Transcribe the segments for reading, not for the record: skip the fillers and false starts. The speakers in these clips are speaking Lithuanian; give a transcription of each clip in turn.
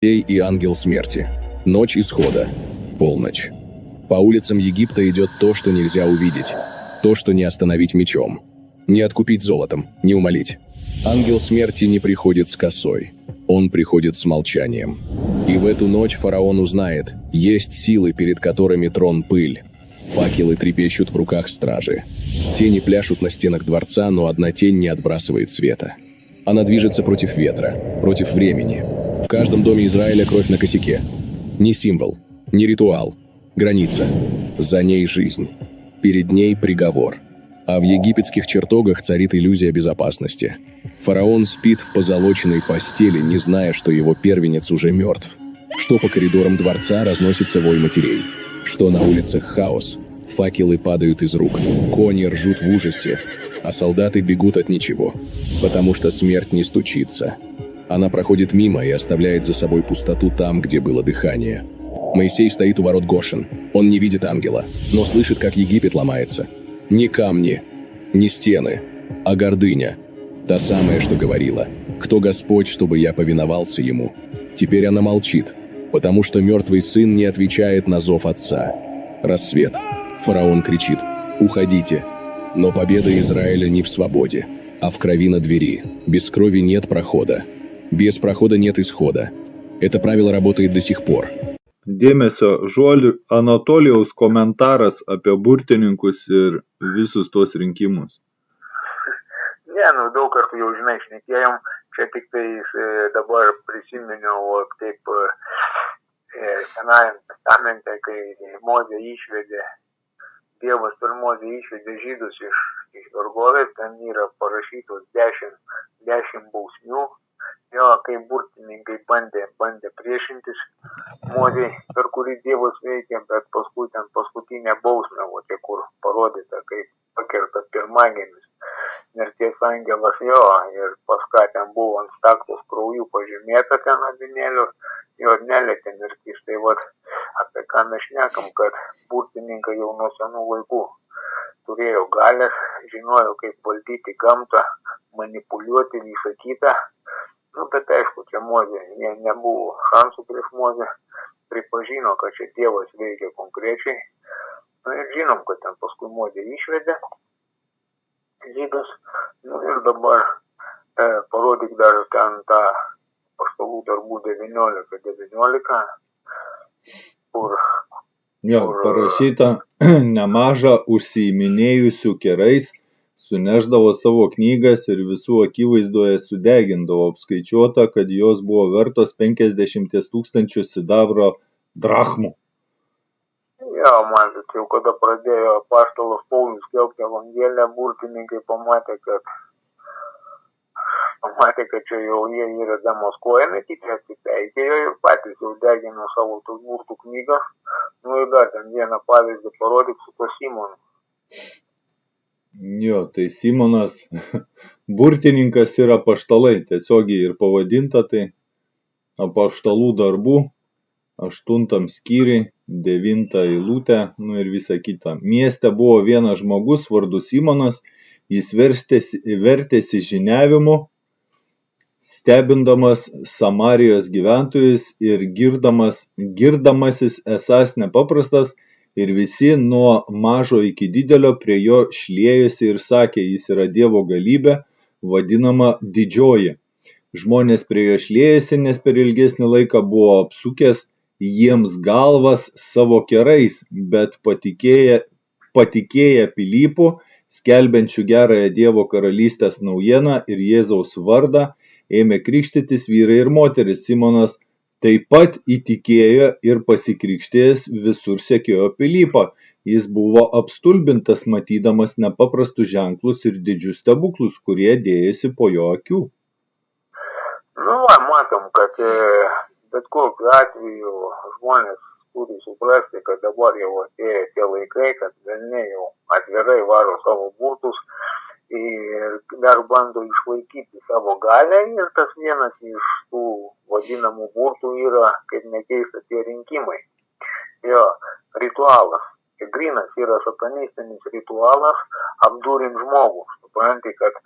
И ангел смерти. Ночь исхода. Полночь. По улицам Египта идет то, что нельзя увидеть. То, что не остановить мечом. Не откупить золотом, не умолить. Ангел смерти не приходит с косой. Он приходит с молчанием. И в эту ночь фараон узнает, есть силы, перед которыми трон пыль. Факелы трепещут в руках стражи. Тени пляшут на стенах дворца, но одна тень не отбрасывает света. Она движется против ветра, против времени. В каждом доме Израиля кровь на косяке. Не символ, не ритуал. Граница. За ней жизнь. Перед ней приговор. А в египетских чертогах царит иллюзия безопасности. Фараон спит в позолоченной постели, не зная, что его первенец уже мертв. Что по коридорам дворца разносится вой матерей. Что на улицах хаос. Факелы падают из рук. Кони ржут в ужасе. А солдаты бегут от ничего. Потому что смерть не стучится. Она проходит мимо и оставляет за собой пустоту там, где было дыхание. Моисей стоит у ворот Гошен. Он не видит ангела, но слышит, как Египет ломается. Не камни, не стены, а гордыня. Та самая, что говорила: «Кто Господь, чтобы я повиновался Ему?» Теперь она молчит, потому что мертвый сын не отвечает на зов отца. Рассвет. Фараон кричит: «Уходите!» Но победа Израиля не в свободе, а в крови на двери. Без крови нет прохода. Без прохода нет исхода. Это правило работает до сих пор. Dėmesio žodžių Anatolijaus komentaras apie burtininkus ir visus tuos rinkimus. Ne, daug kartų jau šnekėjom, čia tik dabar prisiminiau, kaip Senajam testamente, kai Mozė išvedė, Dievas per Mozę išvedė žydus iš vergovės, ten yra parašytos 10 bausmių. Jo, kai burtininkai bandė priešintis Mozei, per kurį Dievas veikia, bet paskui ten paskutinė bausmė, kur parodyta, kaip pakerta pirmagimis. Mirties angelas jo, ir pas ką ten buvo ant staktos krauju pažymėta ten avinėlių, jo nelietė mirtis. Tai apie ką mes šnekam, kad burtininkai jau nuo senų laikų turėjo galės, žinojo, kaip valdyti gamtą, manipuliuoti visą kitą. Bet aišku, čia Mozė, nebuvo šansų prieš Mozę, pripažino, kad čia Dievas veikia konkrečiai. Ir žinom, kad ten paskui Mozė išvedė žydus. Ir dabar parodyk dar ten tą Apaštalų darbų 19, kur... Jo, parašyta, nemaža užsiiminėjusių kerais suneždavo savo knygas ir visų akivaizdoje sudegindavo. Apskaičiuota, kad jos buvo vertos 50 000 sidabro drachmų. Jo, man jau kada pradėjo apaštalas Paulius skelbti evangeliją, burtininkai pamatė, kad čia jau jie yra demaskuojami, kiti atsipeikėjo ir patys jau degino savo tos burtų knygas. Ir dar ten vieną pavyzdį parodyk su tuo Simonu. Jo, tai Simonas, burtininkas ir apaštalai, tiesiogiai ir pavadinta, tai Apaštalų darbų, 8 skyriai, 9 eilutė, ir visa kita. Mieste buvo vienas žmogus vardu Simonas, jis vertėsi žiniavimu, stebindamas Samarijos gyventojus ir girdamasis esąs nepaprastas, ir visi nuo mažo iki didelio prie jo šliejosi ir sakė, jis yra Dievo galybė, vadinama didžioji. Žmonės prie jo šliejosi, nes per ilgesnį laiką buvo apsukęs jiems galvas savo kerais, bet patikėję Pilypu, skelbiančių gerąją Dievo karalystės naujieną ir Jėzaus vardą, ėmė krikštytis vyrai ir moteris. Simonas taip pat įtikėjo ir pasikrikštėjęs visur sekiojo Pilypą. Jis buvo apstulbintas, matydamas nepaprastus ženklus ir didžius stebuklus, kurie dėjosi po jo akių. Matom, kad bet kokiu atveju žmonės turi suprasti, kad dabar jau atėjo tie laikai, kad velniai jau atvirai varo savo burtus ir dar bando išlaikyti savo galę, ir tas vienas iš tų vadinamų burtų yra, kaip nekeista, tie rinkimai. Jo, ritualas. Grynas yra satanistinis ritualas apdūrint žmogų. Supranti, kad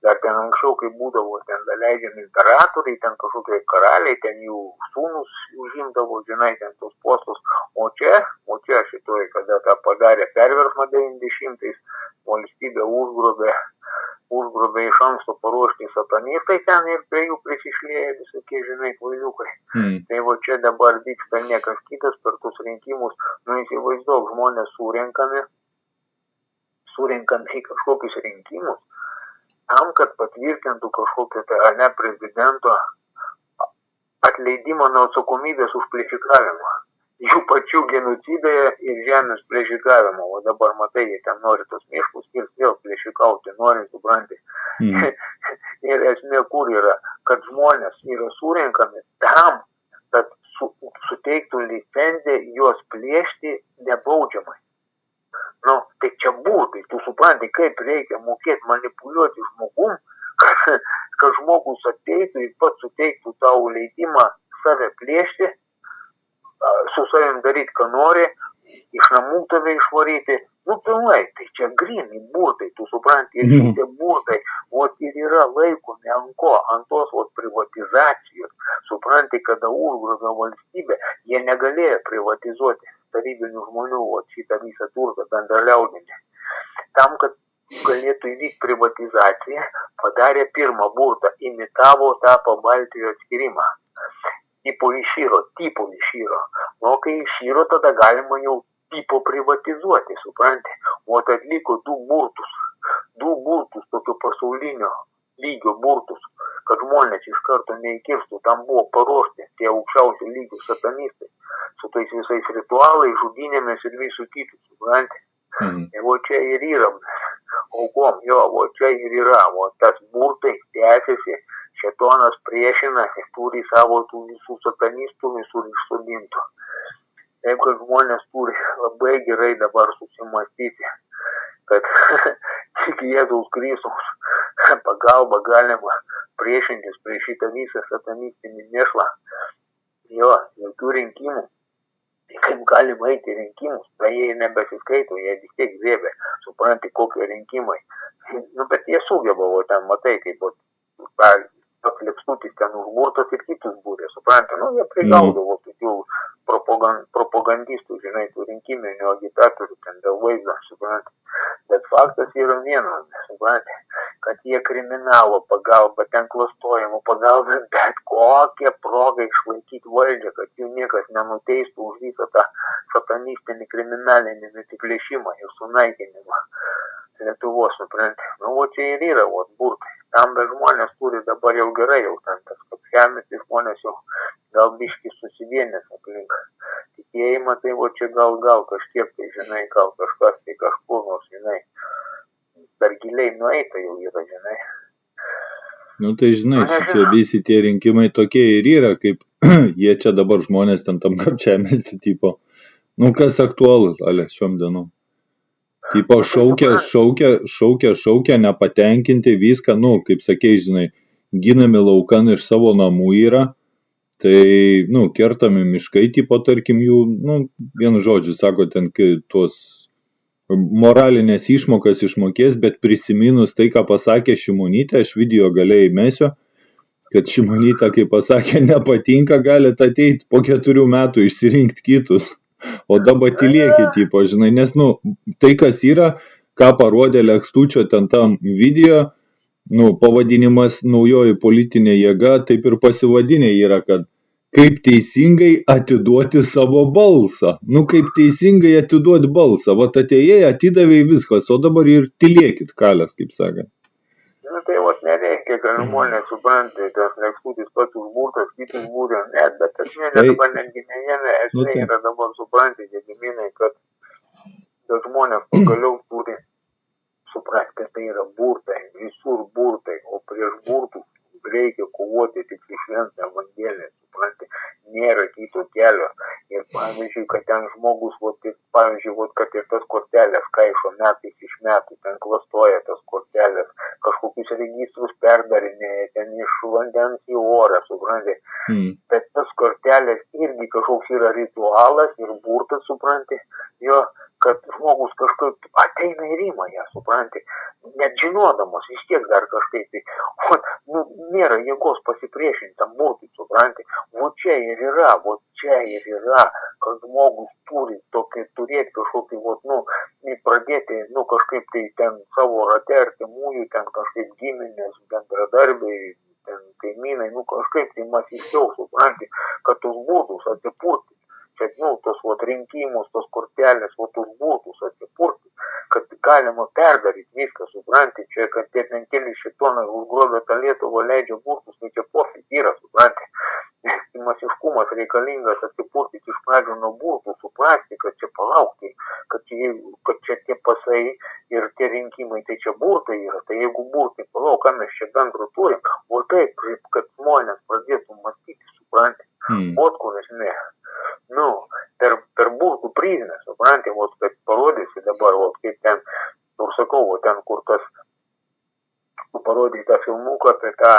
dar ten anksčiau, kai būdavo ten daleidžiami imperatoriai, ten kažkokie karaliai, ten jų sūnus užimdavo, žinai, ten tos postus, o čia šitoj, kada tą padarė perversmą 90-ais, valstybė užgrobė iš anksto paruošti satanistai ten ir prie jų prisišlėję visokie, žinai, kvailiukai. Tai va čia dabar vyksta niekas kitas per tus rinkimus, nu įsivaizduok, žmonės surenkami į kažkokius rinkimus, tam, kad patvirtintų kažkokio tai prezidento atleidimą nuo atsakomybės už plėšikavimą. Jų pačių genocidą ir žemės plėšikavimą. O dabar matai, jie ten nori tos miškus ir vėl plėšikauti, nori, supranti. Ir esmė kur yra, kad žmonės yra surenkami tam, kad suteiktų licenciją juos plėšti nebaudžiamai. Nu, tai čia būtai, tu supranti, kaip reikia mokėti manipuliuoti žmogum, kad žmogus ateitų ir pats suteiktų tau leidimą save plėšti, su savim daryti, ką nori, iš namų tave išvaryti. Nu, pilnai, tai čia gryni būtai, tu supranti, ir šitie būtai, ir yra laikomi ant ko, ant tos privatizacijos. Supranti, kada užgrobė valstybė, jie negalėjo privatizuoti tarybinių žmonių, šitą visą turtą bendraliaudinį. Tam, kad galėtų įvykti privatizacija, padarė pirmą burtą, imitavo tą Pabaltijo atskirimą. Tipo išyro. Nu, kai išyro, tada galima jau tipo privatizuoti, supranti. O atliko du burtus, tokio pasaulinio lygio burtus, kad žmonės iš karto neįkirstų, tam buvo paruošti tie aukščiausio lygio satanistai, su tais visais ritualais, žudynėmis ir visų kitų, supranti. Ir o čia ir yra, aukom, o čia ir yra, o tas burtai tęsiasi, šėtonas priešinasi, turi savo tų visų satanistų visur išsodintų. Taip, kad žmonės turi labai gerai dabar susimastyti, kad tik Jėzaus Kristaus pagalba galima priešintis prieš šitą visą satanistinį mėšlą. Jokių rinkimų. Kaip galima eiti rinkimus, tai jie nebesiskaito, jie vis tiek grėbė, supranti, kokie rinkimai. Nu, bet jie sugeba, ten matai, kaip lėkstutis ten užburtas ir kitus būrė, supranti, jie prigaudavo tokių propagandistų, žinai, tų rinkiminių agitatorių, ten dėl vaizdo, supranti. Bet faktas yra vienas, supranti, kad jie kriminalo pagalba, ten klastojimo pagalba, bet kokią progą išlaikyti valdžią, kad jų niekas nenuteistų už visą tą satanistinį kriminalinį nusiplėšimą ir sunaikinimą Lietuvos, supranti. Nu, čia ir yra, burtai. Tam be žmonės turi dabar jau gerai, jau ten tas kapšemis, tai žmonės jau gal biški susivienės aplink. Tikėjimą, tai čia gal kažkiek, tai žinai, gal kažkas, tai kažkur, nors, žinai, dar giliai nueita jau yra, žinai. Nu, tai žinai, čia visi tie rinkimai tokie ir yra, kaip jie čia dabar žmonės ten tam kapčiamės, tipo, nu, kas aktualu, šiom dienom. Tipo, šaukia, nepatenkinti viską, nu, kaip sakei, žinai, ginami laukan iš savo namų yra, tai, nu, kertami miškai, tipo, tarkim, jų, nu, vienu žodžiu, sako, ten, tuos moralinės išmokas išmokės, bet prisiminus tai, ką pasakė Šimonytė, aš video gale įmesiu, kad Šimonytė, kai pasakė, nepatinka, galite ateiti po 4 metų išsirinkti kitus. O dabar tylėkit, tipo, žinai, nes, nu, tai, kas yra, ką parodė Lekstučio ten tam video, nu, pavadinimas naujoji politinė jėga, taip ir pasivadinė yra, kad kaip teisingai atiduoti savo balsą. Nu, kaip teisingai atiduoti balsą. Vat atėjai, atidavai viskas, o dabar ir tylėkit, kalės, kaip sakant. Nu, tai nereikia, kad žmonės suprantai, tas Lekstutis pats užburtas, kitus būrė, bet esmė dabar netgi neėmė, esmė yra dabar suprantai, Gediminai, kad žmonės pagaliau turi suprasti, kad tai yra burtai, visur burtai, o prieš burtus reikia kovoti tik su šventą Evangeliją, supranti, nėra kito kelio. Ir pavyzdžiui, kad ten žmogus, kad ir tas kortelės kaišo metais iš metų, ten klastoja tas kortelės, kažkokius registrus perdarinėja, ten iš vandens į orą, supranti. Bet tas kortelės irgi kažkoks yra ritualas ir burtas, supranti, kad žmogus kažkaip ateina ir ima ją, supranti, net žinodamas vis tiek dar kažkaip, tai, nėra jėgos pasipriešinti tam burtui, supranti, čia ir yra, kad žmogus turi turėti kažkokį, pradėti, kažkaip tai ten savo rate artimųjų, ten kažkaip giminės, bendradarbiai, ten kaimynai, kažkaip tai masiškiau, supranti, kad tos burtus atsipurti. Čia, tos rinkimus, tos kortelės, tos burtus atsipurti, kad galima perdaryti viską, supranti, čia, kad tie ten keli šitonai užgrobė tą Lietuvą, leidžia burtus, čia pofik yra, supranti. Masiškumas reikalingas atsipurtyti iš pradžių nuo burtų, suprasti, kad čia palaukti, kad čia tie pasai ir tie rinkimai, tai čia burtai yra, tai jeigu burtai, palauk, ką mes čia bendro turim, o taip, kad žmonės pradėtų mąstyti, supranti, kur esmė. Per burtų prizmę, supranti, kad parodysi dabar, kaip ten, kur sakau, ten, kur tas, parodyti tą filmuką apie tą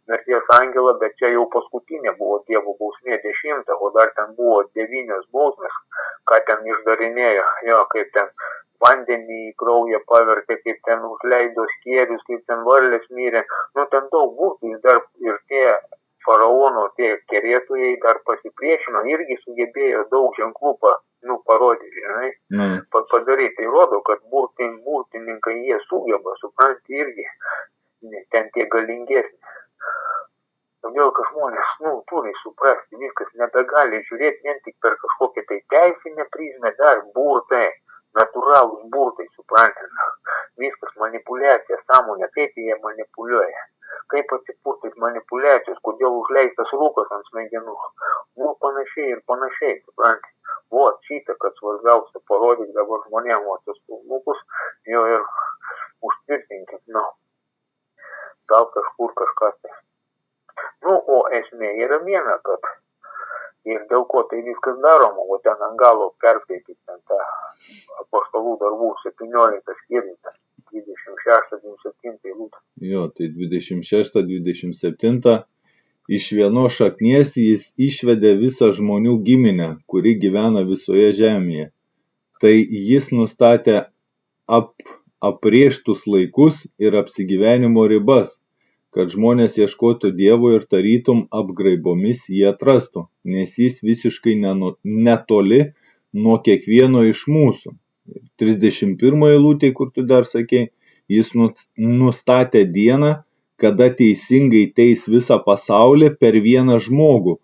mirties angelą, bet čia jau paskutinė buvo Dievo bausmė 10, o dar ten buvo 9 bausmės, ką ten išdarinėjo, kaip ten vandenį į kraują pavertė, kaip ten užleido skėrius, kaip ten varlės mirė, ten daug būtų, dar ir tie faraono, tie kerėtojai dar pasipriešino, irgi sugebėjo daug ženklų parodyti, žinai, padaryti. Tai rodo, kad burtininkai jie sugeba, supranti, irgi, ten tie galingesni. Todėl, kad žmonės, turi suprasti, viskas nebegali žiūrėti vien tik per kažkokią tai teisinę prizmę, dar burtai, natūralūs burtai, supranti, viskas manipuliacija, sąmonė, kaip jie manipuliuoja. Kaip atsipurtyti manipuliacijos, kodėl užleistas rūkas ant smegenų. Panašiai, supranti. Šitą, kad svarbiausia parodyti dabar žmonėm, tos filmukus, ir užtvirtinkit, gal kažkur kažkas tai. O esmė yra viena, kad ir dėl ko tai viskas daroma, o ten ant galo perskaityti ten tą apaštalų darbų 17 skyrių, 26-27 eilutę. Tai 26-27. Iš vienos šaknies jis išvedė visą žmonių giminę, kuri gyvena visoje žemėje. Tai jis nustatė aprieštus laikus ir apsigyvenimo ribas, kad žmonės ieškotų Dievo ir tarytum apgraibomis jį atrastų, nes jis visiškai netoli nuo kiekvieno iš mūsų. 31 eilutė, kur tu dar sakei, jis nustatė dieną, kada teisingai teis visą pasaulį per vieną žmogų,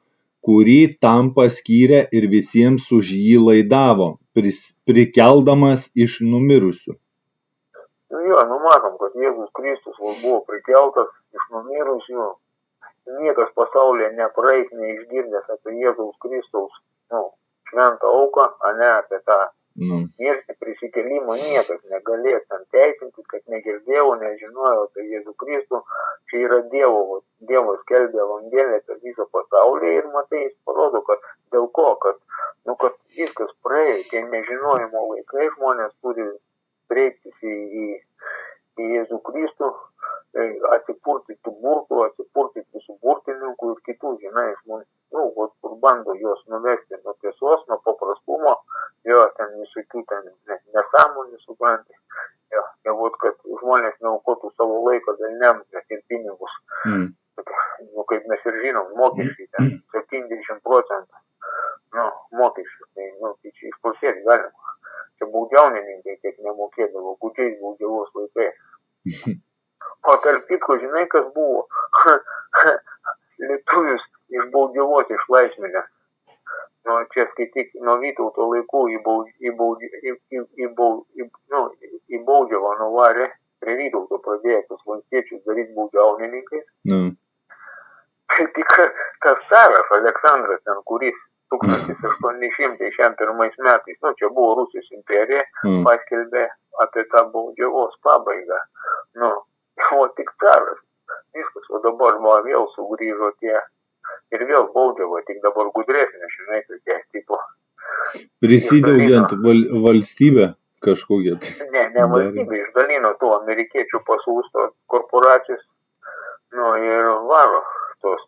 kurį tam paskyrė ir visiems už jį laidavo, prikeldamas iš numirusių. Matom, kad Jėzus Kristus buvo prikeltas iš numirusių. Niekas pasaulyje nepraeis neišgirdęs apie Jėzaus Kristaus šventą auką, apie tą mirtį, prisikelimą, niekas negalės ten teisinti, kad negirdėjau, nežinojau apie Jėzų Kristų. Čia yra Dievo skelbė Evangeliją per visą pasaulį ir matai, jis parodo, kad dėl ko, kad viskas praėjo, tie nežinojimo laikai, žmonės turi kreiptis į Jėzų Kristų, atsipurtyti burtų, atsipurtyti visų burtininkų ir kitų, žinai, žmonių, kur bando juos nuvesti nuo tiesos, nuo paprastumo, ten visokių nesąmonių, supranti. Kad žmonės neaukotų savo laiko velniams, net ir pinigus. Kaip mes ir žinom, mokesčiai ten 70%. Mokesčiai, tai čia išpulsėti galima. Čia baudžiaunininkai kiek nemokėdavo, gudžiais baudžiavos laikais. O tarp kitko, žinai, kas buvo? Lietuvius iš baudžiavos išlaisvinę. Čia skaityk, nuo Vytauto laikų į baudžiavą nuvarė, prie Vytauto pradėjo tos valstiečius daryti baudžiaunininkais. Tik tas caras Aleksandras, kuris 1861 metais, čia buvo Rusijos imperija, paskelbė apie tą baudžiavos pabaigą. O tik caras. Viskas, o dabar vėl sugrįžo tie ir vėl baudžiavo, tik dabar gudresnė, žinai, tokie tipo. Prisidaugiant valstybę kažkokią. Ne valstybė, išdalino tų amerikiečių pasus, tos korporacijos, ir varo tos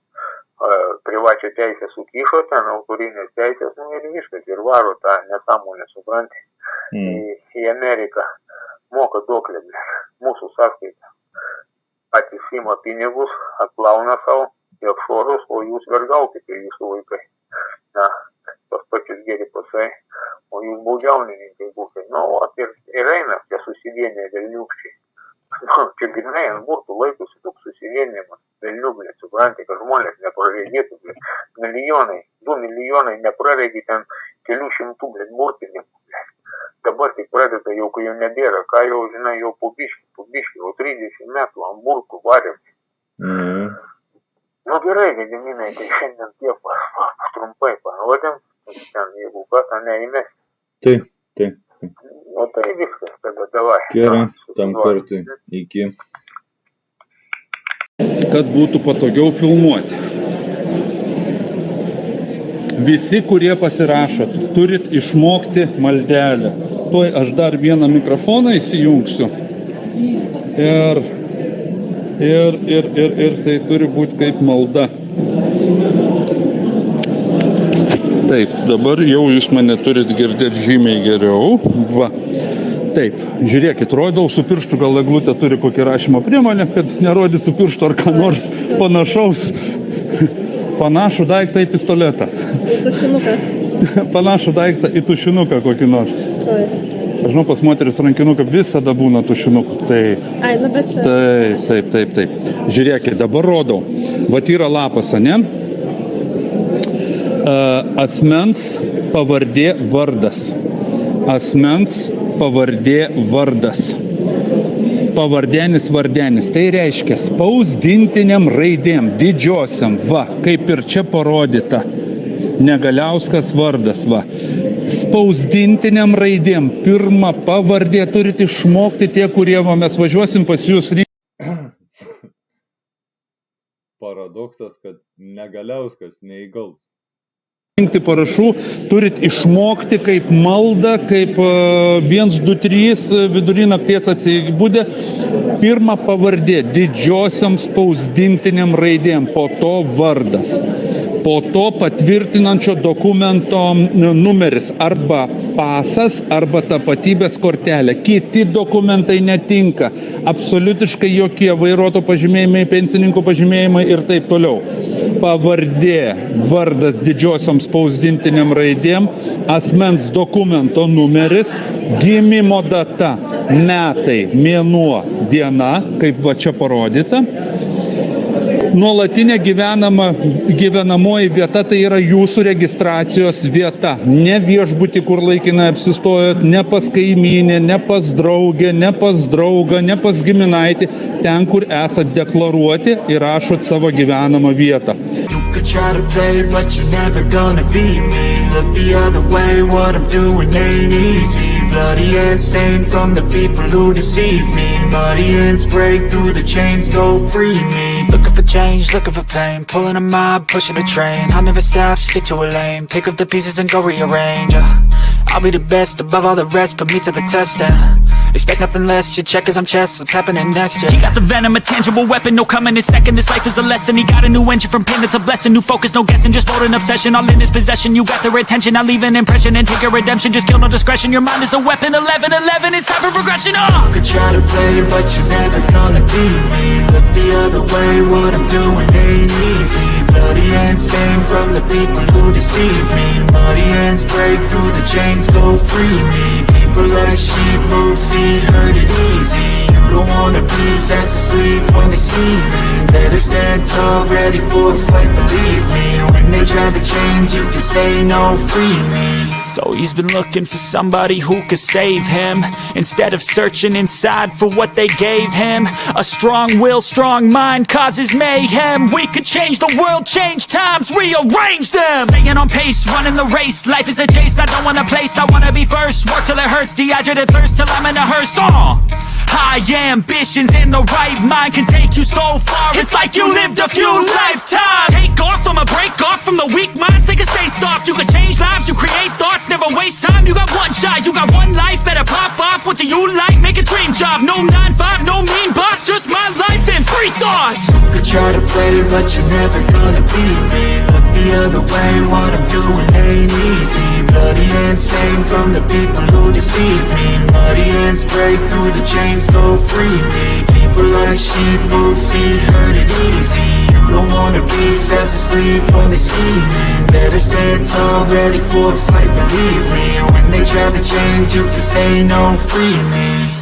privačią teisę sukišo, ten autorinės teisės, nu ir viskas, ir varo tą nesąmonę, supranti, į Ameriką, moka duoklėmis, mūsų sąskaitą, atsisima pinigus, atplauna savo į offshorus, o jūs vergaukite jūsų vaikai. Na, tos pačius geri pasai, o jūs baudžiaunininkai būkite. Nu, ir eina tie susivienė velniukščiai. Čia grinai ant burtų laikosi toks susivienimas, velniublė, supranti, kad žmonės nepraregėtų, blė. Milijonai, 2 milijonai nepraregė ten kelių šimtų, blė, burtininkų, blė. Dabar tik pradeda jau, kai jau nebėra, ką jau, žinai, jau po biškį, jau 30 metų ant burtų varėm. Nu gerai, Gediminai, tai šiandien tiek trumpai parodėm, ten jeigu ką, tą neįmės. Taip. O tai viskas, tada davai. Gerai, tam kartui. Iki. Kad būtų patogiau filmuoti. Visi, kurie pasirašot, turit išmokti maldelę. Tuoj aš dar vieną mikrofoną įsijungsiu. Ir tai turi būti kaip malda. Taip, dabar jau jūs mane turit girdėti žymiai geriau. Va. Taip, žiūrėkit, rodau su pirštu, gal eglutė turi kokį rašymo priemonę, kad nerodyt su pirštu ar ką nors panašaus. Panašų daiktą į pistoletą. Į tušinuką. Panašų daiktą į tušinuką kokį nors. Aš žinau, pas moteris rankinuką visada būna tušinukų. Taip. Ai, nu bet čia. Taip. Žiūrėkit, dabar rodau. Vat yra lapas, ne? Asmens pavardė vardas. Asmens pavardė vardas. Pavardenis vardenis. Tai reiškia spausdintiniam raidėm, didžiosiam. Va, kaip ir čia parodyta. Negaliauskas vardas, va. Spausdintiniam raidėm. Pirma pavardė turite išmokti tie, kurie mes važiuosim pas jūs. Paradoksas, kad Negaliauskas neįgaus. Rinkti parašų turit išmokti kaip maldą, kaip 1, 2, 3 vidury nakties atsibūdę. Pirma pavardė didžiosiam spausdintiniam raidėm, po to vardas. Po to patvirtinančio dokumento numeris arba pasas, arba tapatybės kortelė. Kiti dokumentai netinka. Absoliutiškai jokie vairuotojo pažymėjimai, pensininkų pažymėjimai ir taip toliau. Pavardė, vardas didžiosiam spausdintiniam raidėm, asmens dokumento numeris, gimimo data, metai, mėnuo, diena, kaip va čia parodyta. Nuolatinė gyvenamoji vieta, tai yra jūsų registracijos vieta. Ne viešbutį, kur laikinai apsistojot, ne pas kaimynę, ne pas draugę, ne pas draugą, ne pas giminaitį. Ten, kur esat deklaruoti ir rašot savo gyvenamą vietą. Try to play, but you're never gonna beat me. Look the other way, what I'm doing ain't easy. Bloody hands stained from the people who deceive me. Muddy hands break through the chains, go free me. Looking for change, looking for pain. Pulling a mob, pushing a train. I'll never stop, stick to a lane. Pick up the pieces and go rearrange. I'll be the best above all the rest, put me to the test. Expect nothing less, your check is on chest. What's happening next? He got the venom, a tangible weapon, no coming in second. This life is a lesson. He got a new engine from pain, it's a blessing. New focus, no guessing, just hold an obsession. All in his possession, you got their attention. I'll leave an impression and take your redemption. Just kill no discretion, your mind is a weapon. 11-11, it's time for progression. You could try to play, but you're never gonna beat me. Look the other way, what I'm doing ain't easy. Bloody hands stained from the people who deceive me. Muddy hands break through the chains, go free me. People like sheep, move feet, hurt it easy. You don't wanna be fast asleep when they see me. Better stand tall, ready for a fight, believe me. When they try to change, you can say no, free me. So he's been looking for somebody who could save him, instead of searching inside for what they gave him. A strong will, strong mind causes mayhem. We could change the world, change times, rearrange them. Staying on pace, running the race. Life is a chase, I don't want a place. I wanna be first, work till it hurts. Dehydrated thirst till I'm in a hearse. High ambitions in the right mind can take you so far. It's like you lived a few lifetimes. Take off, I'ma break off from the weak minds. They can stay soft, you can change lives, you create thoughts, never waste time. You got one shot, you got one life, better pop off. what do you like? Make a dream job, no 9-5, no mean boss, just my life and free thoughts. You could try to play, but you're never gonna beat me. Look the other way, what I'm doing ain't easy. Bloody hands stained from the people who deceive me. Muddy hands break through the chains, go free me. People like sheep, move feet, hurt it easy. You don't wanna be fast asleep when they see me. Better stand tall, ready for a fight, believe me. When they try the chains, you can say no, free me.